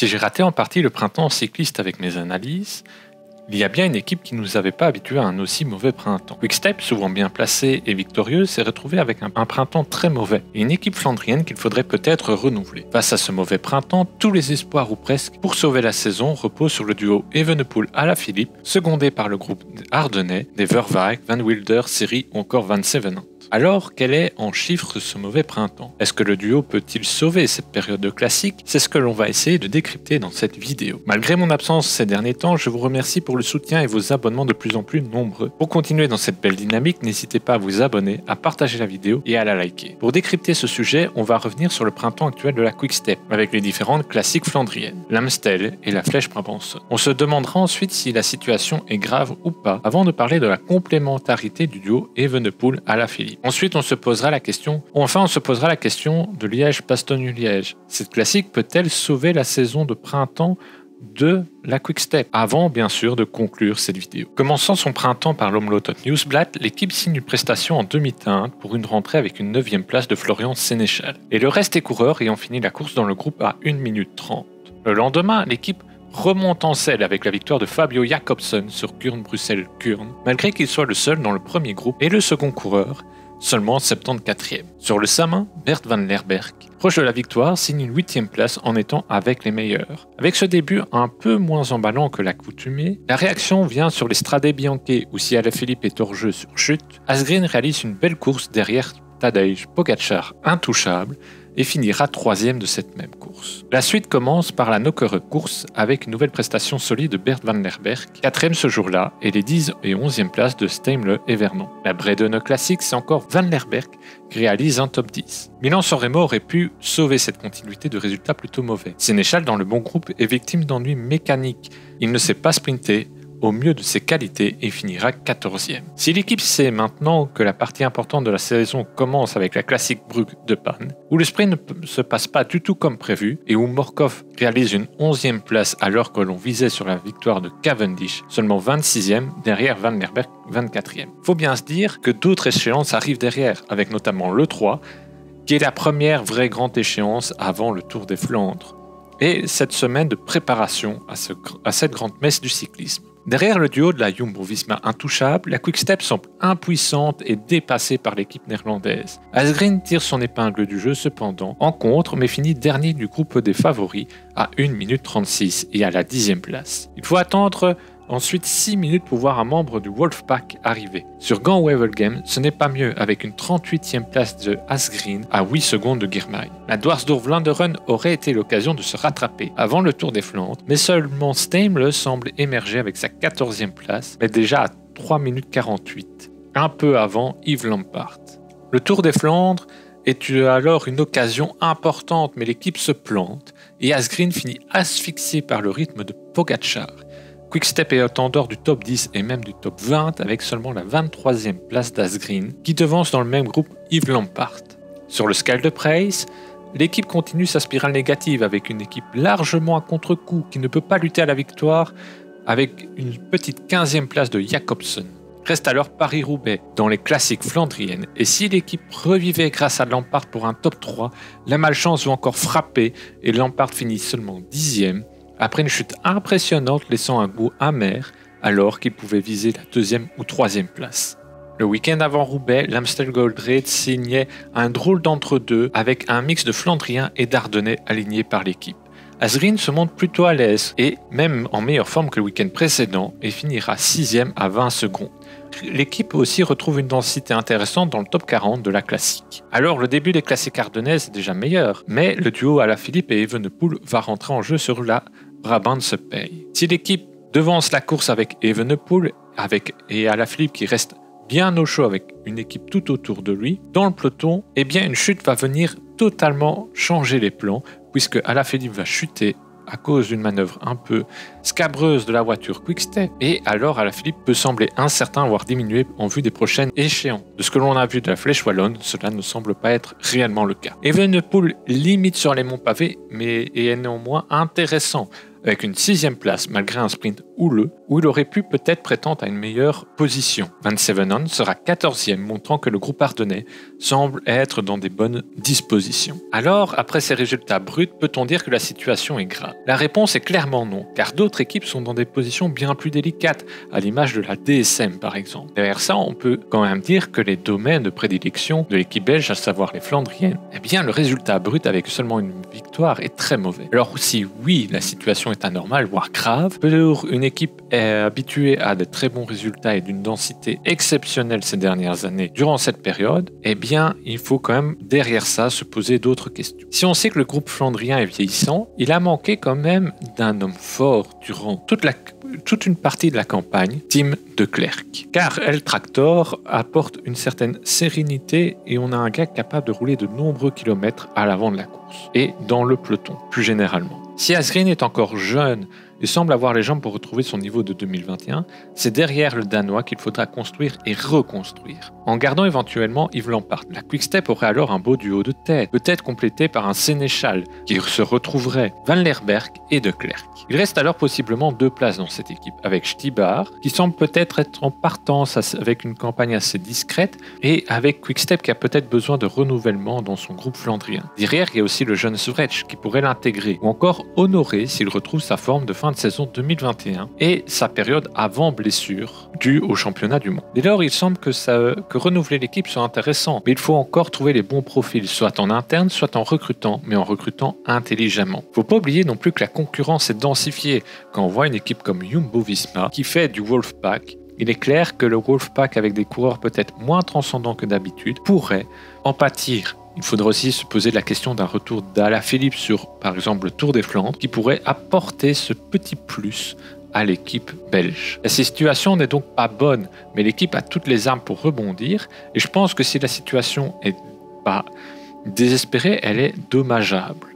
Si j'ai raté en partie le printemps cycliste avec mes analyses, il y a bien une équipe qui ne nous avait pas habitués à un aussi mauvais printemps. Quick-Step, souvent bien placée et victorieuse, s'est retrouvée avec un printemps très mauvais et une équipe flandrienne qu'il faudrait peut-être renouveler. Face à ce mauvais printemps, tous les espoirs ou presque pour sauver la saison reposent sur le duo Evenepoel-Alaphilippe, secondé par le groupe ardennais des Verwijk, Van Wilder, Seri ou encore Van Zevenant. Alors, quel est en chiffres ce mauvais printemps? Est-ce que le duo peut-il sauver cette période de classique? C'est ce que l'on va essayer de décrypter dans cette vidéo. Malgré mon absence ces derniers temps, je vous remercie pour le soutien et vos abonnements de plus en plus nombreux. Pour continuer dans cette belle dynamique, n'hésitez pas à vous abonner, à partager la vidéo et à la liker. Pour décrypter ce sujet, on va revenir sur le printemps actuel de la Quick-Step, avec les différentes classiques flandriennes, l'Amstel et la Flèche Brabançonne. On se demandera ensuite si la situation est grave ou pas, avant de parler de la complémentarité du duo Evenepoel-Alaphilippe. Ensuite, on se posera la question de Liège-Bastogne-Liège. Cette classique peut-elle sauver la saison de printemps de la Quick-Step? Avant, bien sûr, de conclure cette vidéo. Commençant son printemps par l'Omlotot Nieuwsblad, l'équipe signe une prestation en demi-teinte pour une rentrée avec une 9e place de Florian Sénéchal. Et le reste des coureurs ayant fini la course dans le groupe à 1 minute 30. Le lendemain, l'équipe remonte en selle avec la victoire de Fabio Jakobsen sur Kuurne-Bruxelles-Kuurne, malgré qu'il soit le seul dans le premier groupe et le second coureur, seulement 74e. Sur le Samin, Bert van Lerberg, proche de la victoire, signe une 8e place en étant avec les meilleurs. Avec ce début un peu moins emballant que l'accoutumée, la réaction vient sur les Strade Bianche où si Alaphilippe est hors jeu sur chute, Asgreen réalise une belle course derrière Tadej Pogačar intouchable et finira 3e de cette même course. La suite commence par la Nokere course avec une nouvelle prestation solide de Bert van Lerberg, 4e ce jour-là, et les 10 et 11e places de Steimle et Vernon. La Bredene Classic, c'est encore Van Lerberg qui réalise un top 10. Milan-San Remo aurait pu sauver cette continuité de résultats plutôt mauvais. Sénéchal dans le bon groupe est victime d'ennuis mécaniques. Il ne sait pas sprinter au mieux de ses qualités et finira 14e. Si l'équipe sait maintenant que la partie importante de la saison commence avec la classique Brugg de Panne, où le sprint ne se passe pas du tout comme prévu et où Morkov réalise une 11e place alors que l'on visait sur la victoire de Cavendish, seulement 26e derrière Van Lerberg 24e. Faut bien se dire que d'autres échéances arrivent derrière, avec notamment le 3, qui est la première vraie grande échéance avant le Tour des Flandres, et cette semaine de préparation à cette grande messe du cyclisme. Derrière le duo de la Jumbo-Visma intouchable, la Quick-Step semble impuissante et dépassée par l'équipe néerlandaise. Asgreen tire son épingle du jeu cependant en contre, mais finit dernier du groupe des favoris à 1 minute 36 et à la 10e place. Il faut attendre ensuite 6 minutes pour voir un membre du Wolfpack arriver. Sur Gant-Wevelgem, ce n'est pas mieux avec une 38e place de Asgreen à 8 secondes de Girmay. La Dwarsdorf-Vlaanderen aurait été l'occasion de se rattraper avant le Tour des Flandres, mais seulement Steimle semble émerger avec sa 14e place, mais déjà à 3 minutes 48, un peu avant Yves Lampaert. Le Tour des Flandres est alors une occasion importante, mais l'équipe se plante et Asgreen finit asphyxié par le rythme de Pogačar. Quick-Step est en dehors du top 10 et même du top 20 avec seulement la 23e place d'Asgreen qui devance dans le même groupe Yves Lampaert. Sur le Scalde Prijs, l'équipe continue sa spirale négative avec une équipe largement à contre-coup qui ne peut pas lutter à la victoire avec une petite 15e place de Jakobsen. Reste alors Paris-Roubaix dans les classiques flandriennes et si l'équipe revivait grâce à Lampaert pour un top 3, la malchance va encore frapper et Lampaert finit seulement 10e après une chute impressionnante laissant un goût amer alors qu'il pouvait viser la 2e ou 3e place. Le week-end avant Roubaix, l'Amstel Gold Race signait un drôle d'entre-deux avec un mix de Flandriens et d'Ardennais alignés par l'équipe. Asgreen se montre plutôt à l'aise et même en meilleure forme que le week-end précédent et finira 6e à 20 secondes. L'équipe aussi retrouve une densité intéressante dans le top 40 de la classique. Alors le début des classiques ardennaises est déjà meilleur, mais le duo Alaphilippe et Evenepoel va rentrer en jeu sur la Brabantse Pijl. Si l'équipe devance la course avec Evenepoel et Alaphilippe qui reste bien au chaud avec une équipe tout autour de lui, dans le peloton, eh bien une chute va venir totalement changer les plans puisque Alaphilippe va chuter à cause d'une manœuvre un peu scabreuse de la voiture Quick-Step et alors Alaphilippe peut sembler incertain voire diminuer en vue des prochaines échéances. De ce que l'on a vu de la Flèche Wallonne, cela ne semble pas être réellement le cas. Evenepoel limite sur les monts pavés mais est néanmoins intéressant avec une 6e place malgré un sprint houleux, où il aurait pu peut-être prétendre à une meilleure position. Van Sevenen sera 14e, montrant que le groupe ardennais semble être dans des bonnes dispositions. Alors, après ces résultats bruts, peut-on dire que la situation est grave? La réponse est clairement non, car d'autres équipes sont dans des positions bien plus délicates, à l'image de la DSM par exemple. Derrière ça, on peut quand même dire que les domaines de prédilection de l'équipe belge, à savoir les Flandriennes, eh bien le résultat brut avec seulement une victoire est très mauvais. Alors si oui, la situation est anormale, voire grave, pour une équipe habituée à de très bons résultats et d'une densité exceptionnelle ces dernières années durant cette période, eh bien il faut quand même derrière ça se poser d'autres questions. Si on sait que le groupe flandrien est vieillissant, il a manqué quand même d'un homme fort durant toute une partie de la campagne, Tim de Klerk. Car El Tractor apporte une certaine sérénité et on a un gars capable de rouler de nombreux kilomètres à l'avant de la course et dans le peloton, plus généralement. Si Asgreen est encore jeune et semble avoir les jambes pour retrouver son niveau de 2021, c'est derrière le Danois qu'il faudra construire et reconstruire. En gardant éventuellement Yves Lampaert, la Quick-Step aurait alors un beau duo de tête, peut-être complété par un Sénéchal qui se retrouverait Van Lerberg et De Klerk. Il reste alors possiblement 2 places dans cette équipe, avec Stibar, qui semble peut-être être en partance avec une campagne assez discrète, et avec Quick-Step qui a peut-être besoin de renouvellement dans son groupe flandrien. Derrière, il y a aussi le jeune Svretch qui pourrait l'intégrer, ou encore Honoré s'il retrouve sa forme de fin de saison 2021 et sa période avant blessure due au championnat du monde. Dès lors, il semble que renouveler l'équipe soit intéressant, mais il faut encore trouver les bons profils, soit en interne, soit en recrutant, mais en recrutant intelligemment. Faut pas oublier non plus que la concurrence est densifiée. Quand on voit une équipe comme Jumbo-Visma qui fait du Wolfpack, il est clair que le Wolfpack avec des coureurs peut-être moins transcendants que d'habitude pourrait en pâtir. Il faudra aussi se poser la question d'un retour d'Alaphilippe sur, par exemple, le Tour des Flandres, qui pourrait apporter ce petit plus à l'équipe belge. La situation n'est donc pas bonne, mais l'équipe a toutes les armes pour rebondir, et je pense que si la situation est pas désespérée, elle est dommageable.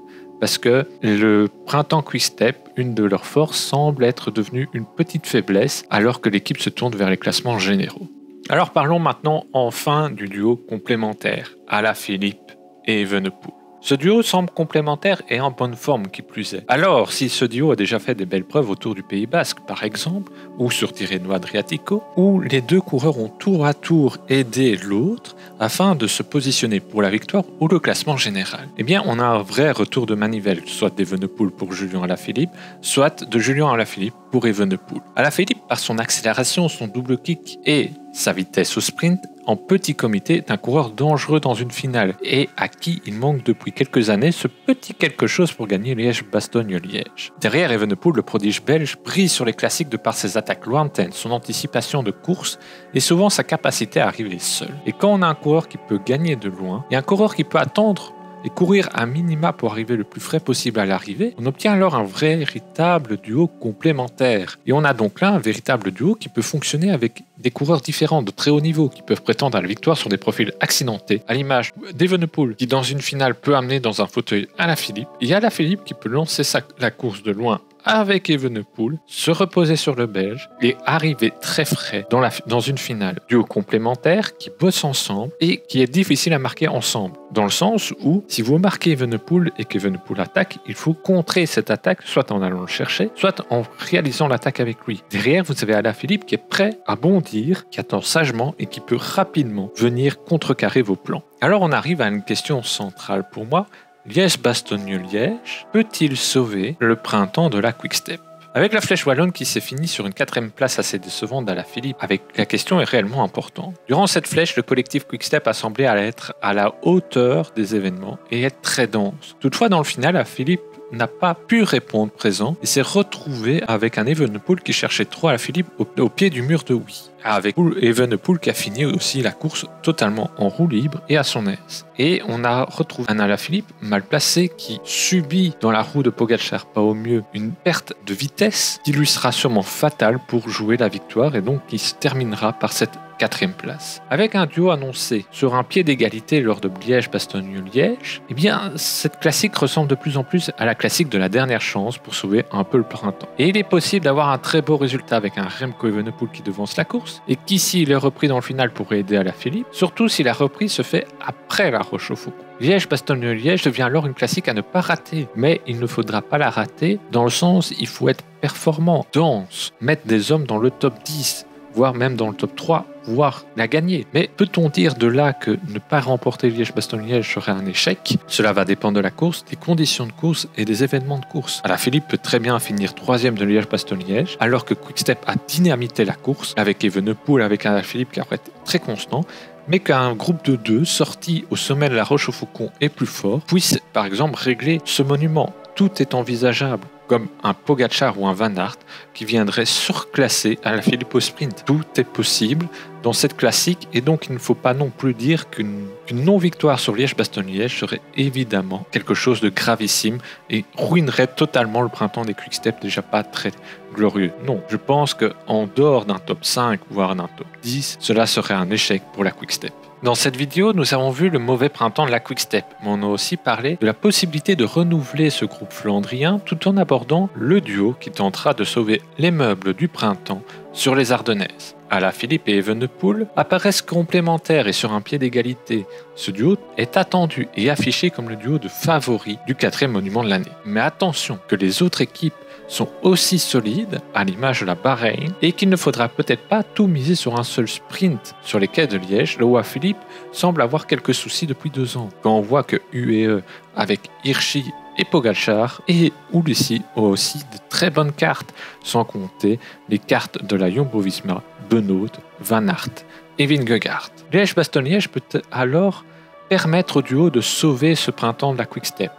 Parce que le printemps Quick-Step, une de leurs forces, semble être devenue une petite faiblesse, alors que l'équipe se tourne vers les classements généraux. Alors parlons maintenant enfin du duo complémentaire, Alaphilippe et Evenepoel. Ce duo semble complémentaire et en bonne forme qui plus est. Alors, si ce duo a déjà fait des belles preuves autour du Pays Basque, par exemple, ou sur Tirreno Adriatico, où les deux coureurs ont tour à tour aidé l'autre afin de se positionner pour la victoire ou le classement général, eh bien, on a un vrai retour de manivelle, soit d'Evenepoel pour Julien Alaphilippe, soit de Julien Alaphilippe pour Evenepoel. Alaphilippe, par son accélération, son double kick et sa vitesse au sprint, en petit comité, est un coureur dangereux dans une finale et à qui il manque depuis quelques années ce petit quelque chose pour gagner Liège-Bastogne-Liège. Derrière Evenepoel, le prodige belge brille sur les classiques de par ses attaques lointaines, son anticipation de course et souvent sa capacité à arriver seul. Et quand on a un coureur qui peut gagner de loin et un coureur qui peut attendre et courir à minima pour arriver le plus frais possible à l'arrivée, on obtient alors un véritable duo complémentaire. Et on a donc là un véritable duo qui peut fonctionner avec des coureurs différents de très haut niveau qui peuvent prétendre à la victoire sur des profils accidentés, à l'image d'Evenepoel qui dans une finale peut amener dans un fauteuil Alaphilippe, et Alaphilippe qui peut lancer la course de loin avec Evenepoel, se reposer sur le Belge et arriver très frais dans une finale. Duo complémentaire qui bosse ensemble et qui est difficile à marquer ensemble. Dans le sens où, si vous marquez Evenepoel et qu'Evenepoel attaque, il faut contrer cette attaque, soit en allant le chercher, soit en réalisant l'attaque avec lui. Derrière, vous avez Alaphilippe qui est prêt à bondir, qui attend sagement et qui peut rapidement venir contrecarrer vos plans. Alors on arrive à une question centrale pour moi. Liège-Bastogne-Liège peut-il sauver le printemps de la Quick-Step? Avec la Flèche Wallonne qui s'est finie sur une 4e place assez décevante d'Alaphilippe, la question est réellement importante. Durant cette flèche, le collectif Quick-Step a semblé être à la hauteur des événements et être très dense. Toutefois, dans le final, Alaphilippe n'a pas pu répondre présent et s'est retrouvé avec un Evenepoel qui cherchait trop Alaphilippe au pied du mur de oui. Avec Evenepoel qui a fini aussi la course totalement en roue libre et à son aise. Et on a retrouvé un Alaphilippe mal placé qui subit dans la roue de Pogačar pas au mieux une perte de vitesse qui lui sera sûrement fatale pour jouer la victoire et donc qui se terminera par cette 4e place. Avec un duo annoncé sur un pied d'égalité lors de Liège-Bastogne-Liège, eh bien cette classique ressemble de plus en plus à la classique de la dernière chance pour sauver un peu le printemps. Et il est possible d'avoir un très beau résultat avec un Remco Evenepoel qui devance la course, course et qu'ici il est repris dans le final pour aider Alaphilippe, surtout si la reprise se fait après la Rochefoucauld. Liège-Bastogne-Liège devient alors une classique à ne pas rater, mais il ne faudra pas la rater dans le sens il faut être performant, dense, mettre des hommes dans le top 10, voire même dans le top 3, voire la gagner. Mais peut-on dire de là que ne pas remporter Liège-Bastogne-Liège serait un échec? Cela va dépendre de la course, des conditions de course et des événements de course. Alaphilippe peut très bien finir 3e de Liège-Bastogne-Liège, alors que Quick-Step a dynamité la course, avec Evenepoel, avec Alaphilippe qui après été très constant, mais qu'un groupe de 2 sorti au sommet de la Rochefoucauld est plus fort, puisse par exemple régler ce monument. Tout est envisageable, comme un Pogačar ou un Van Aert qui viendrait surclasser Alaphilippe au sprint. Tout est possible dans cette classique et donc il ne faut pas non plus dire qu'une non-victoire sur Liège-Bastogne-Liège serait évidemment quelque chose de gravissime et ruinerait totalement le printemps des Quick-Step déjà pas très glorieux. Non, je pense qu'en dehors d'un top 5 voire d'un top 10, cela serait un échec pour la Quick-Step. Dans cette vidéo, nous avons vu le mauvais printemps de la Quick-Step, mais on a aussi parlé de la possibilité de renouveler ce groupe flandrien tout en abordant le duo qui tentera de sauver les meubles du printemps sur les Ardennaises. Alaphilippe et Evenepoel apparaissent complémentaires et sur un pied d'égalité. Ce duo est attendu et affiché comme le duo de favoris du 4e monument de l'année. Mais attention que les autres équipes sont aussi solides, à l'image de la Bahreïn, et qu'il ne faudra peut-être pas tout miser sur un seul sprint sur les quais de Liège, là où Alaphilippe semble avoir quelques soucis depuis 2 ans. Quand on voit que UAE, avec Hirschi et Pogačar et Ulissi ont aussi de très bonnes cartes, sans compter les cartes de la Jumbo-Visma, Benoot, Van Aert et Vingegaard. Liège-Bastogne-Liège peut alors permettre au duo de sauver ce printemps de la Quick-Step.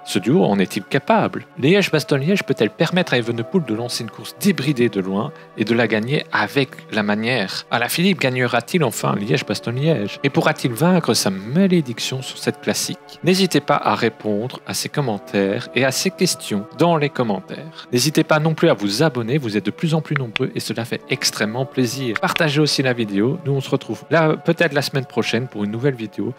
Ce duo en est-il capable? Liège-Bastogne-Liège peut-elle permettre à Evenepoel de lancer une course débridée de loin et de la gagner avec la manière? Alaphilippe gagnera-t-il enfin Liège-Bastogne-Liège? Et pourra-t-il vaincre sa malédiction sur cette classique? N'hésitez pas à répondre à ces commentaires et à ces questions dans les commentaires. N'hésitez pas non plus à vous abonner, vous êtes de plus en plus nombreux et cela fait extrêmement plaisir. Partagez aussi la vidéo, nous on se retrouve là peut-être la semaine prochaine pour une nouvelle vidéo